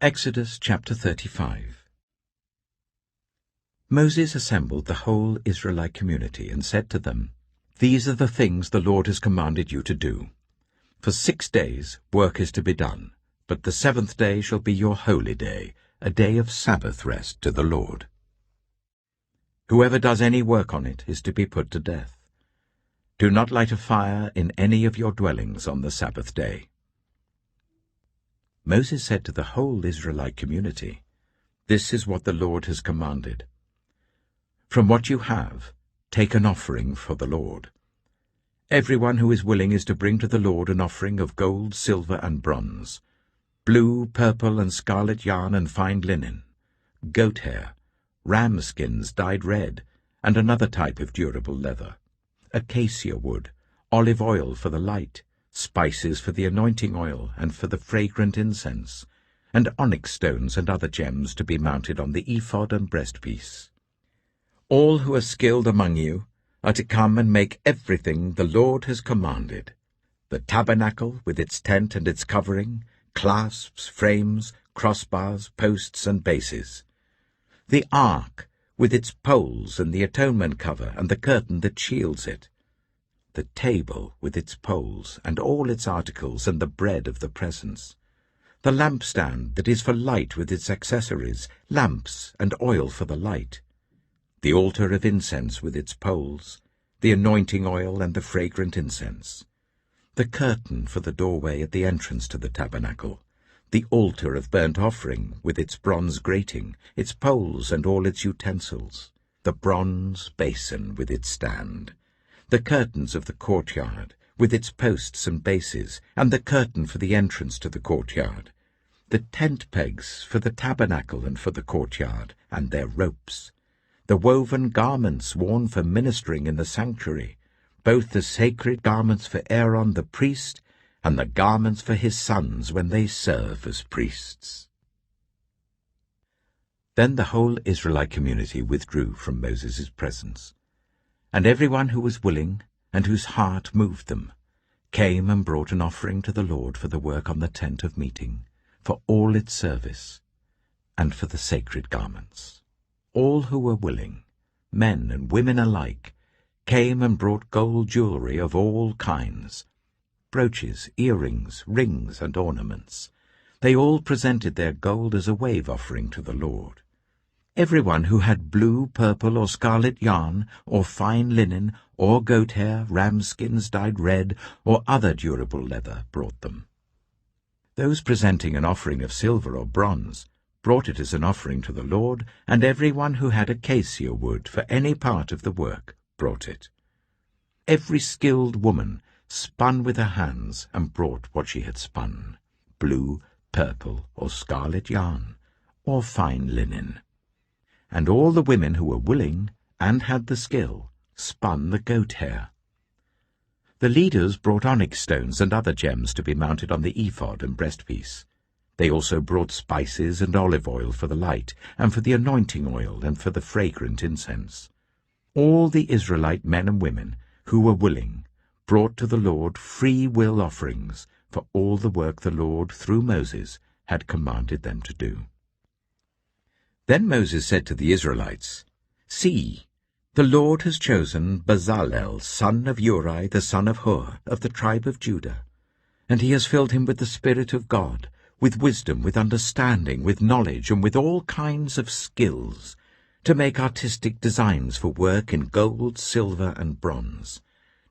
Exodus chapter 35. Moses assembled the whole Israelite community and said to them, "These are the things the Lord has commanded you to do. For 6 days work is to be done, but the 7th day shall be your holy day, a day of Sabbath rest to the Lord. Whoever does any work on it is to be put to death. Do not light a fire in any of your dwellings on the Sabbath day." Moses said to the whole Israelite community, "This is what the Lord has commanded. From what you have, take an offering for the Lord. Everyone who is willing is to bring to the Lord an offering of gold, silver, and bronze, blue, purple, and scarlet yarn and fine linen, goat hair, ram skins dyed red, and another type of durable leather, acacia wood, olive oil for the light, spices for the anointing oil and for the fragrant incense, and onyx stones and other gems to be mounted on the ephod and breastpiece. All who are skilled among you are to come and make everything the Lord has commanded: the tabernacle with its tent and its covering, clasps, frames, crossbars, posts, and bases; the ark with its poles and the atonement cover and the curtain that shields it; the table with its poles and all its articles and the bread of the presence; the lampstand that is for light with its accessories, lamps and oil for the light; the altar of incense with its poles, the anointing oil and the fragrant incense; the curtain for the doorway at the entrance to the tabernacle; the altar of burnt offering with its bronze grating, its poles and all its utensils; the bronze basin with its stand; the curtains of the courtyard with its posts and bases, and the curtain for the entrance to the courtyard; the tent pegs for the tabernacle and for the courtyard, and their ropes; the woven garments worn for ministering in the sanctuary, both the sacred garments for Aaron the priest and the garments for his sons when they serve as priests." Then the whole Israelite community withdrew from Moses' presence, and everyone who was willing and whose heart moved them came and brought an offering to the Lord for the work on the tent of meeting, for all its service, and for the sacred garments. All who were willing, men and women alike, came and brought gold jewelry of all kinds, brooches, earrings, rings, and ornaments. They all presented their gold as a wave offering to the Lord. Everyone who had blue, purple, or scarlet yarn, or fine linen, or goat hair, ram skins dyed red, or other durable leather brought them. Those presenting an offering of silver or bronze brought it as an offering to the Lord, and everyone who had acacia wood for any part of the work brought it. Every skilled woman spun with her hands and brought what she had spun: blue, purple, or scarlet yarn, or fine linen. And all the women who were willing and had the skill spun the goat hair. The leaders brought onyx stones and other gems to be mounted on the ephod and breastpiece. They also brought spices and olive oil for the light, and for the anointing oil, and for the fragrant incense. All the Israelite men and women who were willing brought to the Lord free will offerings for all the work the Lord, through Moses, had commanded them to do. Then Moses said to the Israelites, "See, the Lord has chosen Bezalel, son of Uri, the son of Hur, of the tribe of Judah, and he has filled him with the Spirit of God, with wisdom, with understanding, with knowledge, and with all kinds of skills, to make artistic designs for work in gold, silver, and bronze,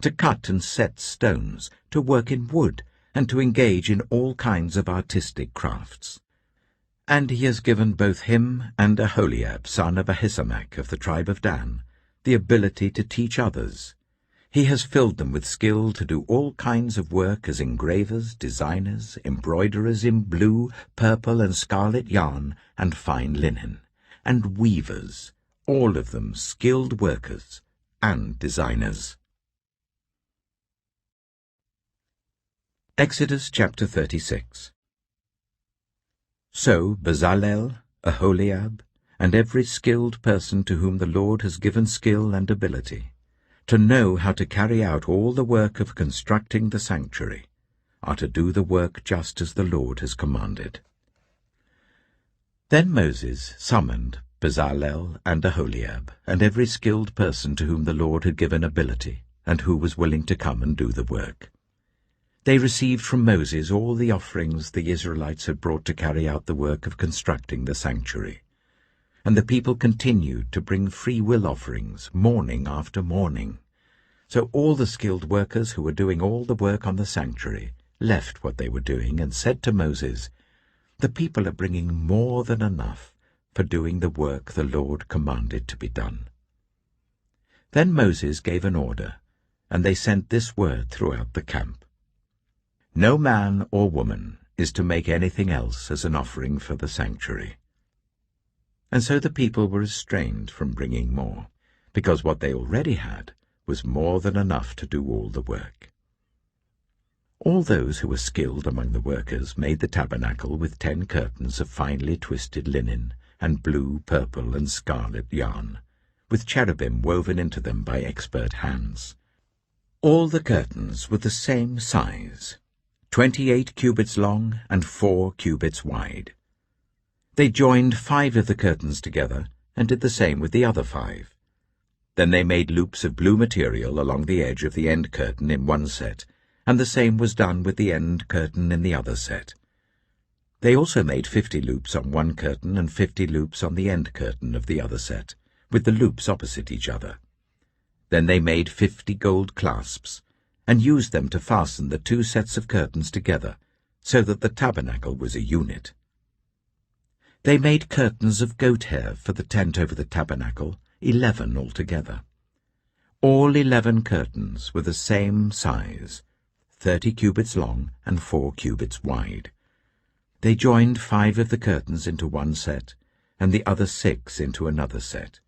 to cut and set stones, to work in wood, and to engage in all kinds of artistic crafts. And he has given both him and Aholiab, son of Ahisamach of the tribe of Dan, the ability to teach others. He has filled them with skill to do all kinds of work as engravers, designers, embroiderers in blue, purple, and scarlet yarn and fine linen, and weavers, all of them skilled workers and designers." Exodus chapter 36. So Bezalel, Aholiab, and every skilled person to whom the Lord has given skill and ability, to know how to carry out all the work of constructing the sanctuary, are to do the work just as the Lord has commanded. Then Moses summoned Bezalel and Aholiab, and every skilled person to whom the Lord had given ability, and who was willing to come and do the work. They received from Moses all the offerings the Israelites had brought to carry out the work of constructing the sanctuary. And the people continued to bring free will offerings morning after morning. So all the skilled workers who were doing all the work on the sanctuary left what they were doing and said to Moses, "The people are bringing more than enough for doing the work the Lord commanded to be done." Then Moses gave an order, and they sent this word throughout the camp: "No man or woman is to make anything else as an offering for the sanctuary." And so the people were restrained from bringing more, because what they already had was more than enough to do all the work. All those who were skilled among the workers made the tabernacle with 10 curtains of finely twisted linen and blue, purple, and scarlet yarn, with cherubim woven into them by expert hands. All the curtains were the same size, 28 cubits long and 4 cubits wide. They joined 5 of the curtains together and did the same with the other 5. Then they made loops of blue material along the edge of the end curtain in one set, and the same was done with the end curtain in the other set. They also made 50 loops on one curtain and 50 loops on the end curtain of the other set, with the loops opposite each other. Then they made 50 gold clasps, and used them to fasten the 2 sets of curtains together, so that the tabernacle was a unit. They made curtains of goat hair for the tent over the tabernacle, 11 altogether. All 11 curtains were the same size, 30 cubits long and 4 cubits wide. They joined 5 of the curtains into one set, and the other 6 into another set.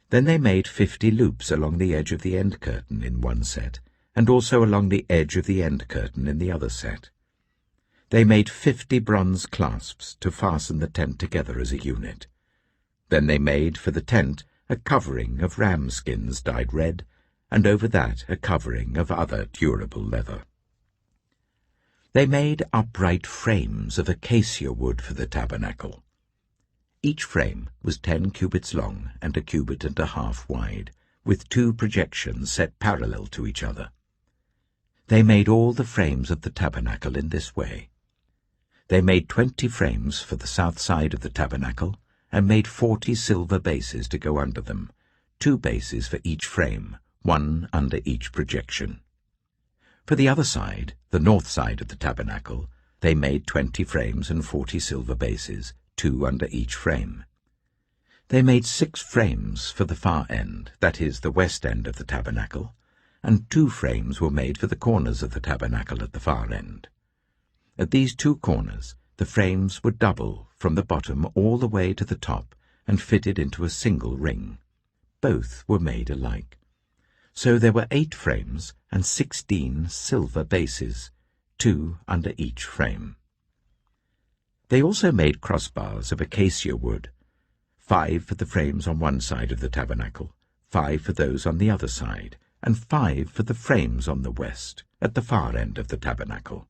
Then they made 50 loops along the edge of the end curtain in one set, and also along the edge of the end curtain in the other set. They made 50 bronze clasps to fasten the tent together as a unit. Then they made for the tent a covering of ram skins dyed red, and over that a covering of other durable leather. They made upright frames of acacia wood for the tabernacle. Each frame was 10 cubits long and 1.5 cubits wide, with 2 projections set parallel to each other. They made all the frames of the tabernacle in this way. They made 20 frames for the south side of the tabernacle, and made 40 silver bases to go under them, 2 bases for each frame, 1 under each projection. For the other side, the north side of the tabernacle, they made 20 frames and 40 silver bases, 2 under each frame. They made 6 frames for the far end, that is, the west end of the tabernacle, and 2 frames were made for the corners of the tabernacle at the far end. At these 2 corners, the frames were double from the bottom all the way to the top and fitted into a single ring. Both were made alike. So there were 8 frames and 16 silver bases, 2 under each frame. They also made crossbars of acacia wood, 5 for the frames on one side of the tabernacle, 5 for those on the other side, and 5 for the frames on the west, at the far end of the tabernacle.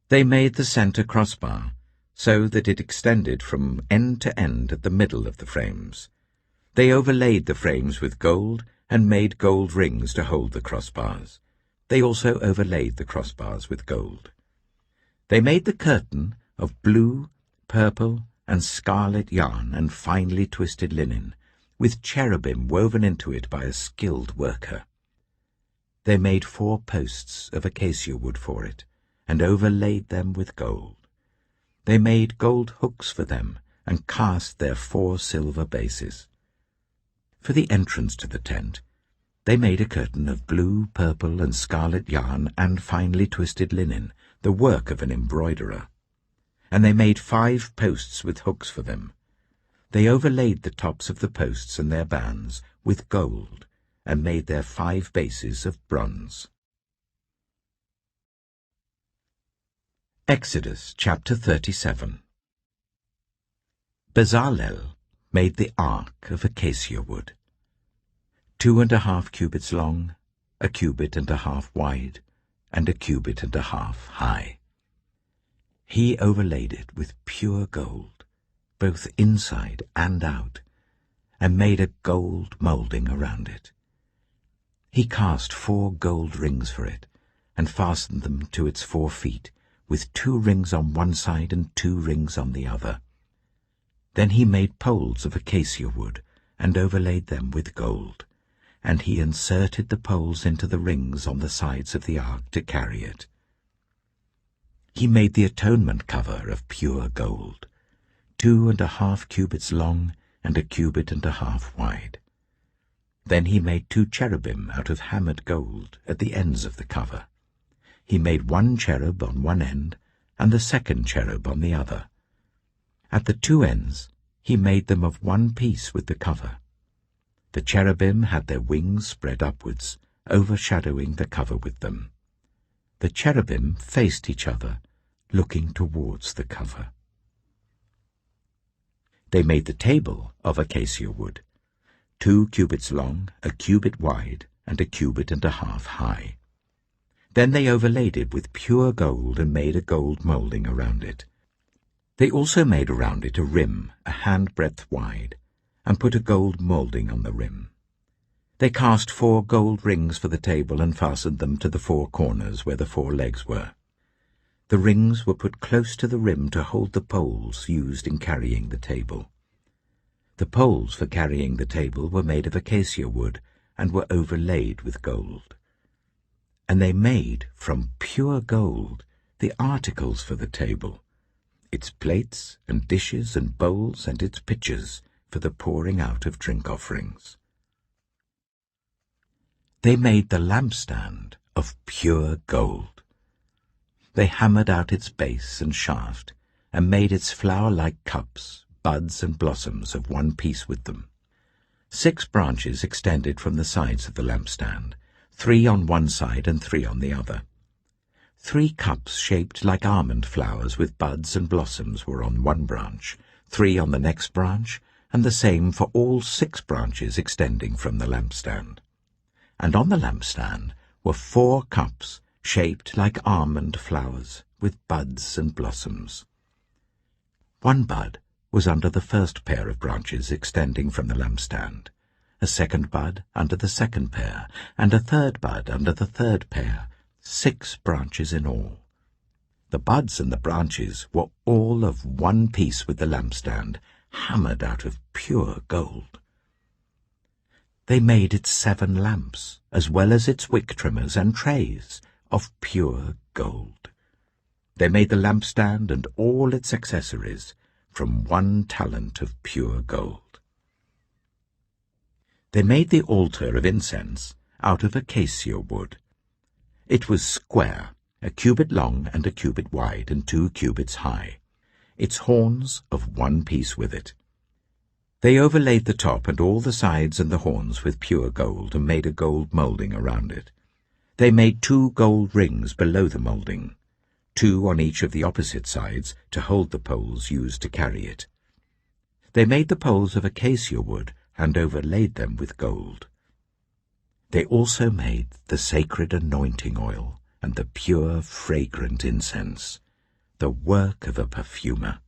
They made the center crossbar, so that it extended from end to end at the middle of the frames. They overlaid the frames with gold, and made gold rings to hold the crossbars. They also overlaid the crossbars with gold. They made the curtain of blue, purple, and scarlet yarn and finely twisted linen, with cherubim woven into it by a skilled worker. They made 4 posts of acacia wood for it, and overlaid them with gold. They made gold hooks for them, and cast their 4 silver bases. For the entrance to the tent, they made a curtain of blue, purple, and scarlet yarn and finely twisted linen, the work of an embroiderer. And they made 5 posts with hooks for them. They overlaid the tops of the posts and their bands with gold, and made their 5 bases of bronze. Exodus chapter 37. Bezalel made the ark of acacia wood, 2.5 cubits long, 1.5 cubits wide, and 1.5 cubits high. He overlaid it with pure gold, both inside and out, and made a gold moulding around it. He cast 4 gold rings for it, and fastened them to its 4 feet, with 2 rings on one side and 2 rings on the other. Then he made poles of acacia wood, and overlaid them with gold, and he inserted the poles into the rings on the sides of the ark to carry it. He made the atonement cover of pure gold, 2.5 cubits long and 1.5 cubits wide. Then he made 2 cherubim out of hammered gold at the ends of the cover. He made 1 cherub on one end and the second cherub on the other. At the 2 ends he made them of one piece with the cover. The cherubim had their wings spread upwards, overshadowing the cover with them. The cherubim faced each other, looking towards the cover. They made the table of acacia wood, 2 cubits long, 1 cubit wide, and 1.5 cubits high. Then they overlaid it with pure gold and made a gold moulding around it. They also made around it a rim, a handbreadth wide, and put a gold moulding on the rim. They cast 4 gold rings for the table and fastened them to the 4 corners where the 4 legs were. The rings were put close to the rim to hold the poles used in carrying the table. The poles for carrying the table were made of acacia wood and were overlaid with gold. And they made, from pure gold, the articles for the table, its plates and dishes and bowls and its pitchers for the pouring out of drink offerings. They made the lampstand of pure gold. They hammered out its base and shaft, and made its flower-like cups, buds and blossoms of one piece with them. 6 branches extended from the sides of the lampstand, 3 on one side and 3 on the other. 3 cups shaped like almond flowers with buds and blossoms were on one branch, 3 on the next branch, and the same for all 6 branches extending from the lampstand. And on the lampstand were 4 cups shaped like almond flowers with buds and blossoms. 1 bud was under the first pair of branches extending from the lampstand, a 2nd bud under the 2nd pair, and a 3rd bud under the 3rd pair, 6 branches in all. The buds and the branches were all of one piece with the lampstand, hammered out of pure gold. They made its 7 lamps, as well as its wick trimmers and trays, of pure gold. They made the lampstand and all its accessories from 1 talent of pure gold. They made the altar of incense out of acacia wood. It was square, 1 cubit long and 1 cubit wide and 2 cubits high, its horns of one piece with it. They overlaid the top and all the sides and the horns with pure gold and made a gold moulding around it. They made 2 gold rings below the moulding, 2 on each of the opposite sides to hold the poles used to carry it. They made the poles of acacia wood and overlaid them with gold. They also made the sacred anointing oil and the pure, fragrant incense, the work of a perfumer.